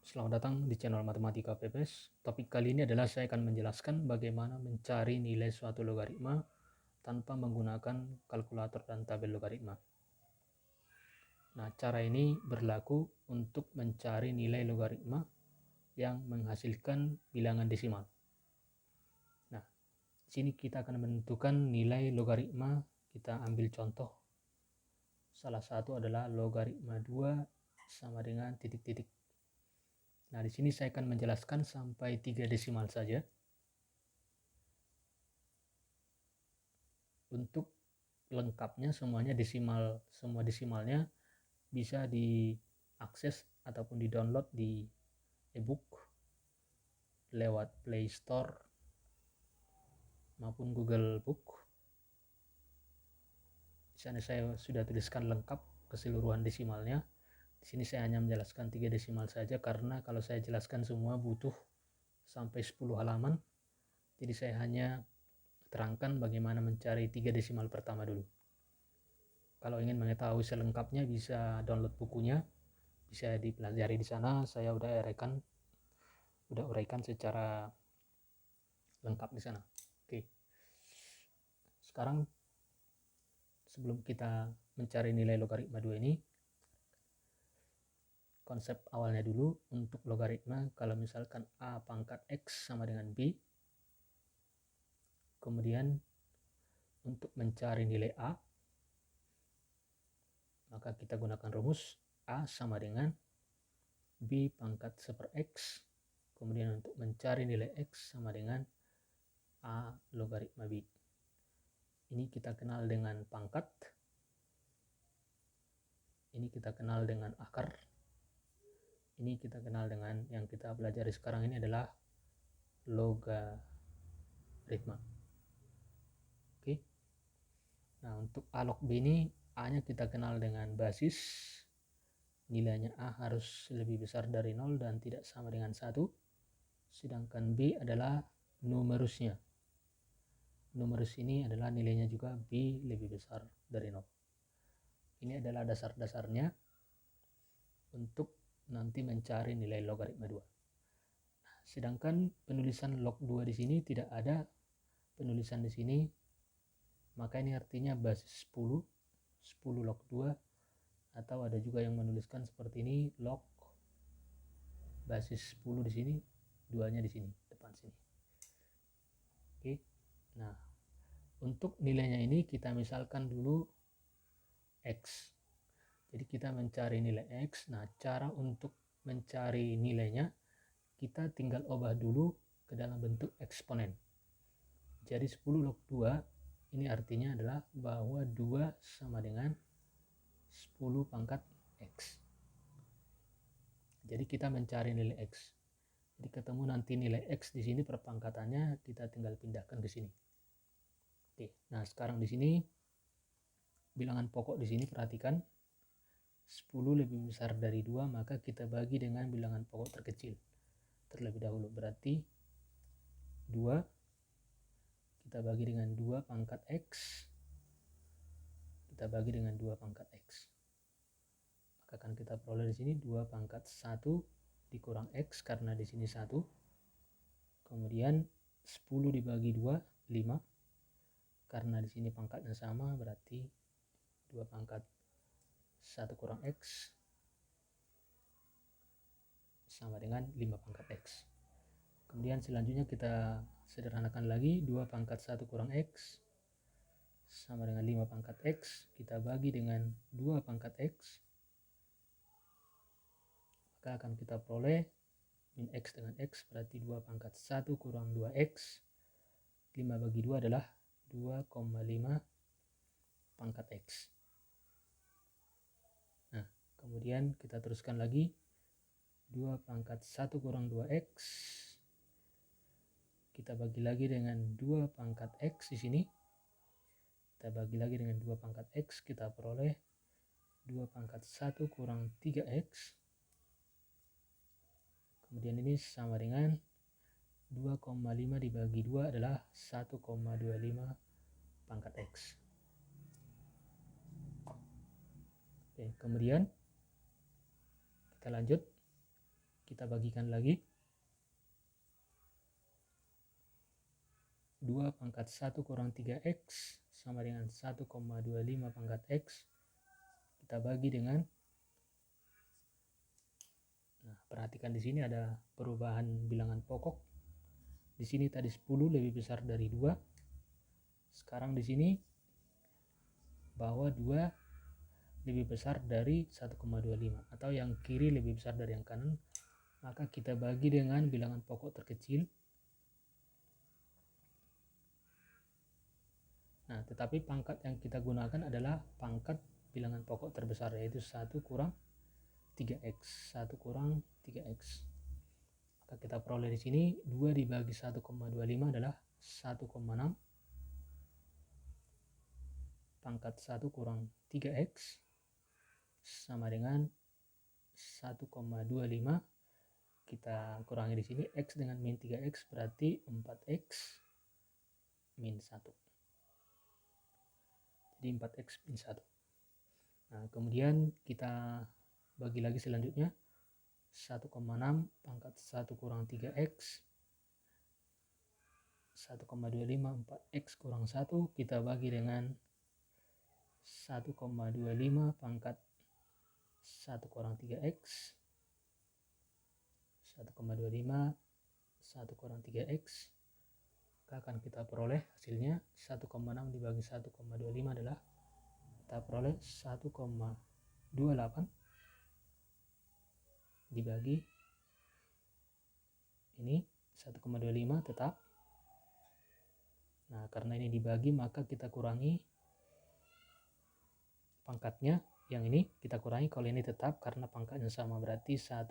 Selamat datang di channel Matematika PPS. Topik kali ini adalah saya akan menjelaskan bagaimana mencari nilai suatu logaritma tanpa menggunakan kalkulator dan tabel logaritma. Nah, cara ini berlaku untuk mencari nilai logaritma yang menghasilkan bilangan desimal. Nah, di sini kita akan menentukan nilai logaritma. Kita ambil contoh. Salah satu adalah logaritma 2 sama dengan titik-titik. Nah, di sini saya akan menjelaskan sampai 3 desimal saja. Untuk lengkapnya semuanya desimal, semua desimalnya bisa diakses ataupun di-download di e-book lewat Play Store maupun Google Book. Di sana saya sudah tuliskan lengkap keseluruhan desimalnya. Di sini saya hanya menjelaskan 3 desimal saja karena kalau saya jelaskan semua butuh sampai 10 halaman. Jadi saya hanya terangkan bagaimana mencari 3 desimal pertama dulu. Kalau ingin mengetahui selengkapnya bisa download bukunya, bisa dipelajari di sana. Saya udah uraikan secara lengkap di sana. Oke. Sekarang sebelum kita mencari nilai logaritma 2 ini, konsep awalnya dulu untuk logaritma. Kalau misalkan A pangkat X sama dengan B, kemudian untuk mencari nilai A, maka kita gunakan rumus A sama dengan B pangkat 1/X. Kemudian untuk mencari nilai X sama dengan A logaritma B. Ini kita kenal dengan pangkat. Ini kita kenal dengan akar. Ini kita kenal dengan yang kita pelajari sekarang ini adalah logaritma. Oke. Nah, untuk A log B ini A-nya kita kenal dengan basis. Nilainya A harus lebih besar dari 0 dan tidak sama dengan 1. Sedangkan B adalah numerusnya. Numerus ini adalah nilainya juga B lebih besar dari 0. Ini adalah dasar-dasarnya untuk nanti mencari nilai logaritma 2. Sedangkan penulisan log 2 di sini tidak ada penulisan di sini, maka ini artinya basis 10 log 2, atau ada juga yang menuliskan seperti ini, log basis 10 di sini, 2-nya di sini, depan sini. Oke. Nah, untuk nilainya ini kita misalkan dulu X. Jadi kita mencari nilai X. Nah, cara untuk mencari nilainya kita tinggal ubah dulu ke dalam bentuk eksponen. Jadi 10 log 2 ini artinya adalah bahwa 2 sama dengan 10 pangkat X. Jadi kita mencari nilai X. Jadi ketemu nanti nilai X di sini perpangkatannya, kita tinggal pindahkan ke sini. Oke, nah sekarang di sini bilangan pokok di sini perhatikan 10 lebih besar dari 2, maka kita bagi dengan bilangan pokok terkecil terlebih dahulu. Berarti 2 kita bagi dengan 2 pangkat X, kita bagi dengan 2 pangkat X. Maka akan kita peroleh di sini 2 pangkat 1 dikurang X karena di sini 1. Kemudian 10 dibagi 2, 5. Karena di sini pangkatnya sama, berarti 2 pangkat 1 kurang X sama dengan 5 pangkat X. Kemudian selanjutnya kita sederhanakan lagi, 2 pangkat 1 kurang X sama dengan 5 pangkat X. Kita bagi dengan 2 pangkat X, maka akan kita peroleh min X dengan X, berarti 2 pangkat 1 kurang 2X. 5 bagi 2 adalah 2,5 pangkat X. Nah, kemudian kita teruskan lagi, 2 pangkat 1 kurang 2X. Kita bagi lagi dengan 2 pangkat X di sini. Kita bagi lagi dengan 2 pangkat X, kita peroleh 2 pangkat 1 kurang 3X. Kemudian ini sama dengan 2,5 dibagi 2 adalah 1,25 pangkat X. Oke, kemudian kita lanjut. kita bagikan lagi. 2 pangkat 1 kurang 3x sama dengan 1,25 pangkat x. Kita bagi dengan, nah perhatikan di sini ada perubahan bilangan pokok. Di sini tadi 10 lebih besar dari 2. Sekarang di sini bahwa 2 lebih besar dari 1,25 atau yang kiri lebih besar dari yang kanan, maka kita bagi dengan bilangan pokok terkecil. Nah, tetapi pangkat yang kita gunakan adalah pangkat bilangan pokok terbesar, yaitu 1 kurang 3x. 1 kurang 3x. Maka kita peroleh di sini 2 dibagi 1,25 adalah 1,6. Pangkat 1 kurang 3x sama dengan 1,25. Kita kurangi di sini x dengan min 3x berarti 4x min 1. Jadi 4x min 1. Nah, kemudian kita bagi lagi selanjutnya. 1,6 pangkat 1 kurang 3x 1,25 4x kurang 1 kita bagi dengan 1,25 pangkat 1 kurang 3x 1,25 1 kurang 3x, maka akan kita peroleh hasilnya 1,6 dibagi 1,25 adalah kita peroleh 1,28 dibagi ini 1,25 tetap. Nah, karena ini dibagi maka kita kurangi pangkatnya, yang ini kita kurangi, kalau ini tetap karena pangkatnya sama, berarti 1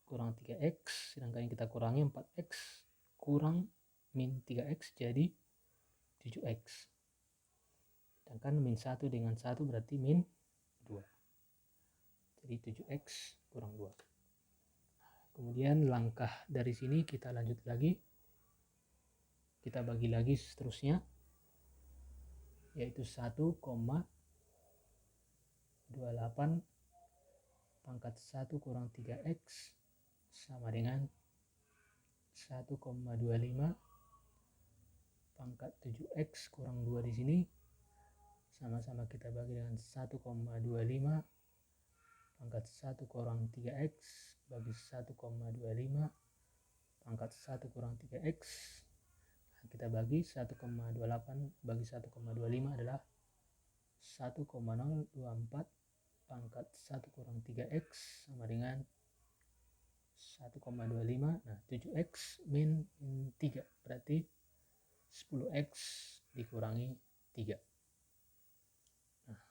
kurang 3x, sedangkan yang kita kurangi 4x kurang min 3x jadi 7x, sedangkan min 1 dengan 1 berarti min 2, jadi 7x kurang 2. Kemudian langkah dari sini kita lanjut lagi, kita bagi lagi seterusnya, yaitu 1,28 pangkat 1 kurang 3x sama dengan 1,25 pangkat 7x kurang 2 di sini. Sama-sama kita bagi dengan 1,25 pangkat 1 kurang 3x bagi 1,25 pangkat 1 kurang 3x. Nah, kita bagi 1,28 bagi 1,25 adalah 1,024 pangkat 1 kurang 3x sama dengan 1,25. Nah, 7x min 3 berarti 10x dikurangi 3. Nah,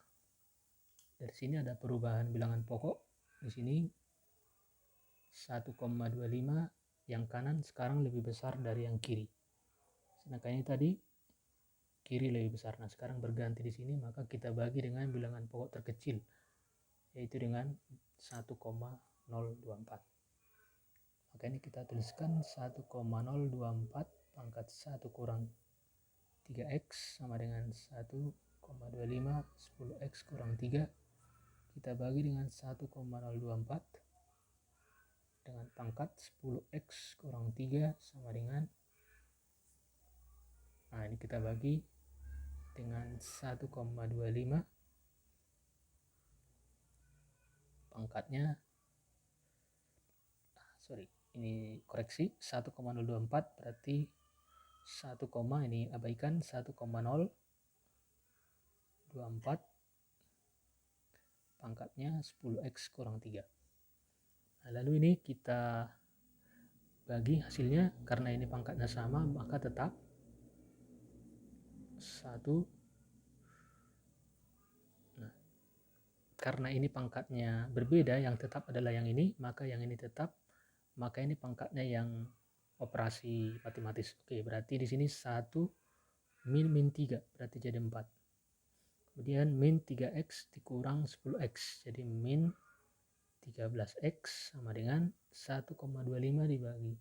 dari sini ada perubahan bilangan pokok. Di sini 1,25 yang kanan sekarang lebih besar dari yang kiri. Sedangkan ini tadi kiri lebih besar. Nah, sekarang berganti di sini, maka kita bagi dengan bilangan pokok terkecil, yaitu dengan 1,024. Maka ini kita tuliskan 1,024 pangkat 1 kurang 3x sama dengan 1,25 10x kurang 3. Kita bagi dengan 1,024 dengan pangkat 10x kurang 3 sama dengan, nah ini kita bagi dengan 1,25 pangkatnya, ini koreksi 1,024 berarti 1, ini abaikan 1,024 pangkatnya 10x kurang 3. Nah, lalu ini kita bagi hasilnya, karena ini pangkatnya sama maka tetap 1. Nah, karena ini pangkatnya berbeda, yang tetap adalah yang ini, maka yang ini tetap, maka ini pangkatnya yang operasi matematis. Oke, berarti di sini 1 min 3 berarti jadi 4. Kemudian min 3x dikurang 10x jadi min 13x sama dengan 1,25 dibagi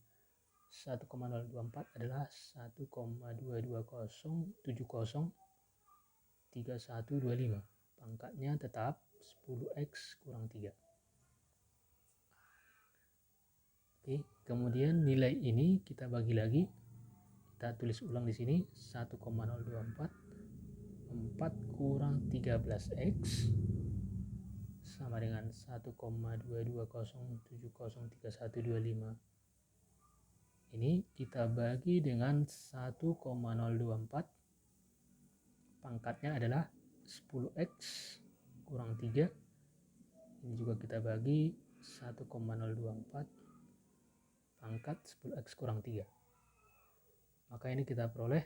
1,024 adalah 1,220703125. Pangkatnya tetap 10x kurang 3. Kemudian nilai ini kita bagi lagi, kita tulis ulang di sini 1,024 4 kurang 13x sama dengan 1,2207073125. Ini kita bagi dengan 1,024, pangkatnya adalah 10x kurang 3. Ini juga kita bagi 1,024 pangkat 10x kurang 3. Maka ini kita peroleh,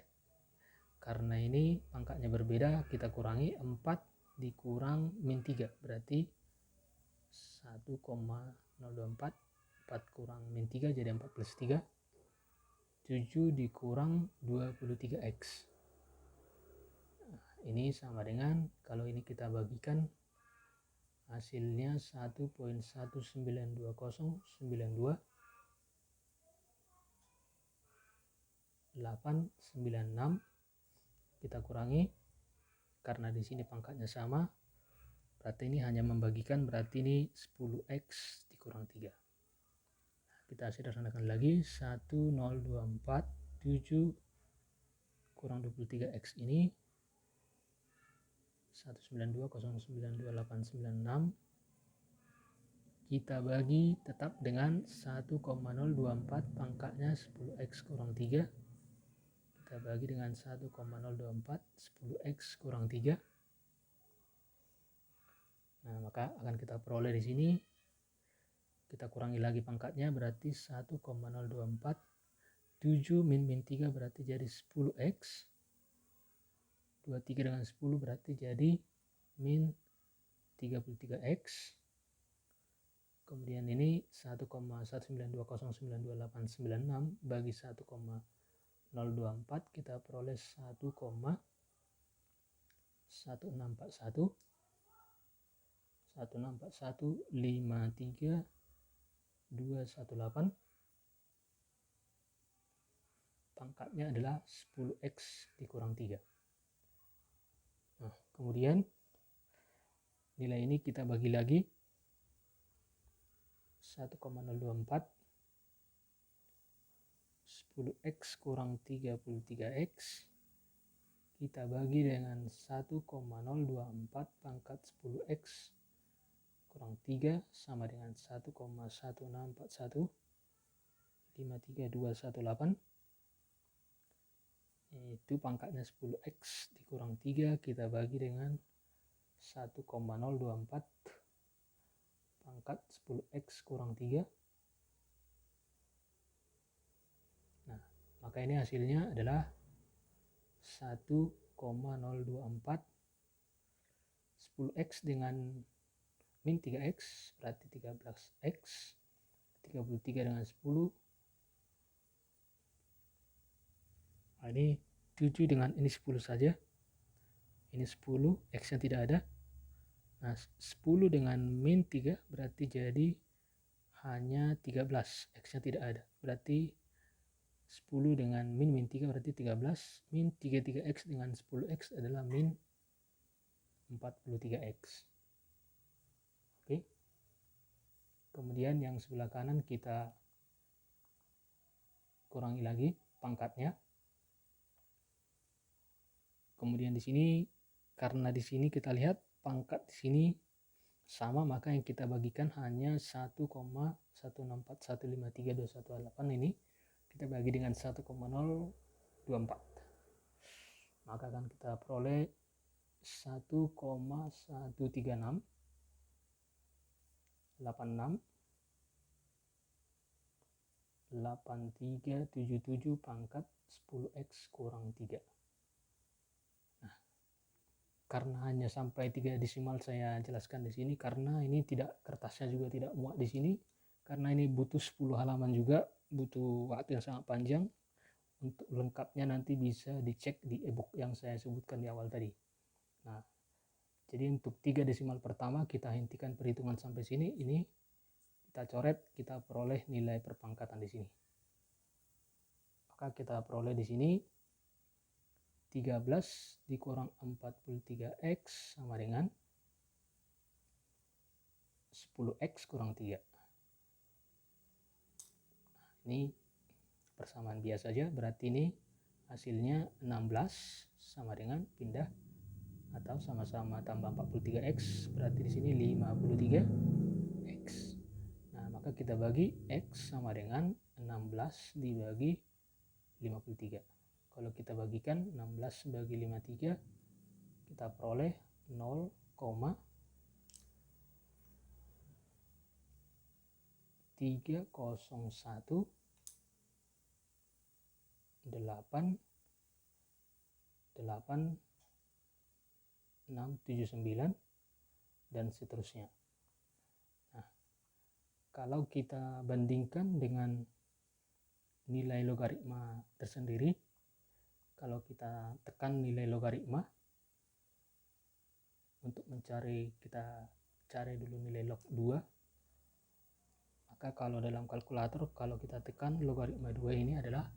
karena ini pangkatnya berbeda, kita kurangi 4 dikurang min 3, berarti 1,024, 4 kurang min 3 jadi 4 plus 3, 7 dikurang 23x. Nah, ini sama dengan, kalau ini kita bagikan, hasilnya 1,192092896. Kita kurangi, karena di sini pangkatnya sama, berarti ini hanya membagikan, berarti ini 10x dikurang 3. Kita sederhanakan lagi, 1,0247 kurang 23x ini 192092896. Kita bagi tetap dengan 1,024 pangkatnya 10x kurang 3. Kita bagi dengan 1,024 10x kurang 3. Nah, maka akan kita peroleh di sini, kita kurangi lagi pangkatnya, berarti 1,024 7 min 3 berarti jadi 10x. 23 dengan 10 berarti jadi min 33x. Kemudian ini 1,192092896 bagi 1,024 kita peroleh 1,1641 53218. Pangkatnya adalah 10x dikurang 3. Nah, kemudian nilai ini kita bagi lagi, 1,024 10x kurang 33x kita bagi dengan 1,024 pangkat 10x kurang 3 sama dengan 1,1641 53218. Itu pangkatnya 10x dikurang 3 kita bagi dengan 1,024 pangkat 10x kurang 3. Nah, maka ini hasilnya adalah 1,024 10x dengan min 3x berarti 13x, 33 dengan 10. Nah, ini 7 dengan ini 10 saja. Ini 10, x-nya tidak ada. Nah, 10 dengan min 3 berarti jadi hanya 13, x-nya tidak ada. Berarti 10 dengan min 3 berarti 13, min 33x dengan 10x adalah min 43x. Oke. Kemudian yang sebelah kanan kita kurangi lagi pangkatnya. Kemudian di sini, karena di sini kita lihat pangkat di sini sama, maka yang kita bagikan hanya 1,164153218 ini kita bagi dengan 1,024. Maka akan kita peroleh 1,13686 8377 pangkat 10x kurang 3. Nah, karena hanya sampai 3 desimal saya jelaskan di sini, karena ini tidak, kertasnya juga tidak muat di sini, karena ini butuh 10 halaman juga, butuh waktu yang sangat panjang. Untuk lengkapnya nanti bisa dicek di ebook yang saya sebutkan di awal tadi. Nah, jadi untuk 3 desimal pertama kita hentikan perhitungan sampai sini, ini kita coret, kita peroleh nilai perpangkatan di sini. Maka kita peroleh di sini 13 dikurang 43x sama dengan 10x kurang 3. Nah, Ini persamaan biasa saja, berarti ini hasilnya 16 sama dengan pindah atau sama-sama tambah 43x, berarti di sini 53x. Nah, maka kita bagi x sama dengan 16 dibagi 53. Kalau kita bagikan 16 bagi 53, kita peroleh 0,301 8 679 dan seterusnya. Nah, kalau kita bandingkan dengan nilai logaritma tersendiri, kalau kita tekan nilai logaritma untuk mencari, kita cari dulu nilai log 2, maka kalau dalam kalkulator, kalau kita tekan logaritma 2 ini adalah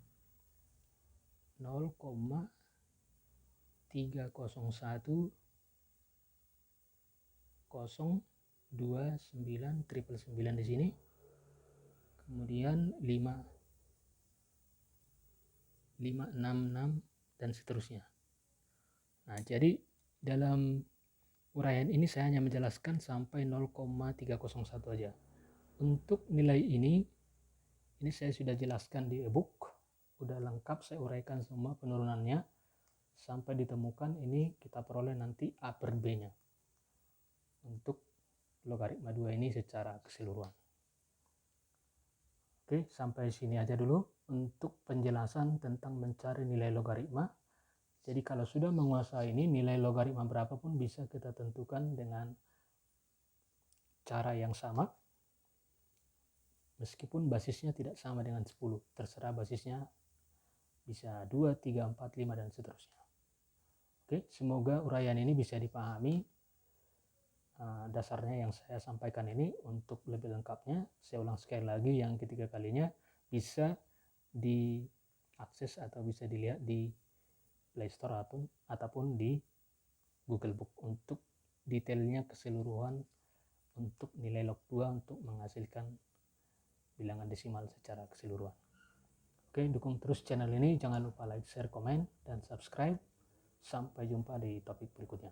0,301 029 di sini, kemudian 566 dan seterusnya. Nah, jadi dalam uraian ini saya hanya menjelaskan sampai 0,301 aja. Untuk nilai ini saya sudah jelaskan di ebook, udah lengkap saya uraikan semua penurunannya sampai ditemukan ini kita peroleh nanti A per B nya untuk logaritma 2 ini secara keseluruhan. Oke, sampai sini aja dulu untuk penjelasan tentang mencari nilai logaritma. Jadi kalau sudah menguasai ini, nilai logaritma berapapun bisa kita tentukan dengan cara yang sama, meskipun basisnya tidak sama dengan 10, terserah basisnya bisa 2, 3, 4, 5 dan seterusnya. Oke, semoga uraian ini bisa dipahami dasarnya yang saya sampaikan ini. Untuk lebih lengkapnya, saya ulang sekali lagi yang ketiga kalinya, bisa diakses atau bisa dilihat di Play Store ataupun di Google Book untuk detailnya keseluruhan untuk nilai log 2 untuk menghasilkan bilangan desimal secara keseluruhan. Oke, dukung terus channel ini, jangan lupa like, share, komen, dan subscribe. Sampai jumpa di topik berikutnya.